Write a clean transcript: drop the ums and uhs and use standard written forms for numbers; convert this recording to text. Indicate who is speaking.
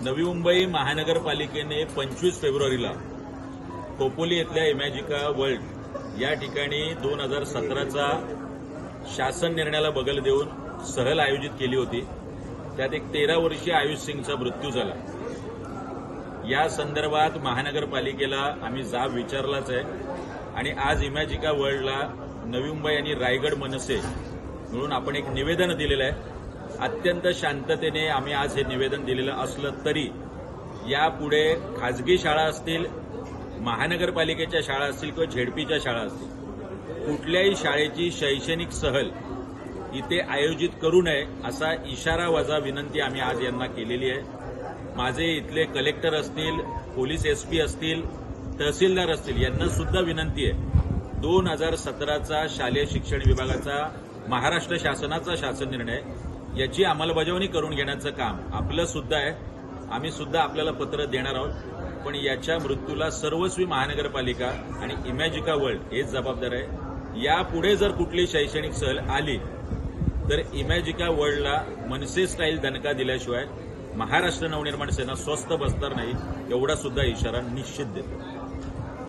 Speaker 1: नवी मुंबई महानगरपालिकेने 25 फेब्रुवारीला खोपोली इथल्या इमॅजिका वर्ल्ड या ठिकाणी 2017चा शासन निर्णयाला बगल देऊन सहल आयोजित केली होती। त्यात एक 13 वर्षीय आयुष सिंगचा मृत्यू झाला। या संदर्भात महानगरपालिकेला आम्ही जाब विचारलाच आहे आणि आज इमॅजिका वर्ल्डला नवी मुंबई आणि रायगड मनसे मिळून आपण एक निवेदन दिलेलं आहे। अत्यंत शांततेने आम्ही आज हे निवेदन दिलेलं असलं तरी यापुढे खाजगी शाळा असतील, महानगरपालिकेच्या शाळा असतील किंवा झेडपीच्या शाळा असतील, कुठल्याही शाळेची शैक्षणिक सहल इथे आयोजित करू नये असा इशारा वजा विनंती आम्ही आज यांना केलेली आहे। माझे इथले कलेक्टर असतील, पोलीस एसपी असतील, तहसीलदार असतील यांना सुद्धा विनंती आहे। 2017चा शालेय शिक्षण विभागाचा महाराष्ट्र शासनाचा शासन निर्णय याची अंमलबजावणी करून घेण्याचं काम आपलं सुद्धा आहे। आम्ही सुद्धा आपल्याला पत्र देणार आहोत, पण याच्या मृत्यूला सर्वस्वी महानगरपालिका आणि इमॅजिका वर्ल्ड हेच जबाबदार आहे। यापुढे जर कुठली शैक्षणिक सहल आली तर इमॅजिका वर्ल्डला मनसे स्टाईल दणका दिल्याशिवाय महाराष्ट्र नवनिर्माण सेना स्वस्थ बसणार नाही, एवढा सुद्धा इशारा निश्चित देतो।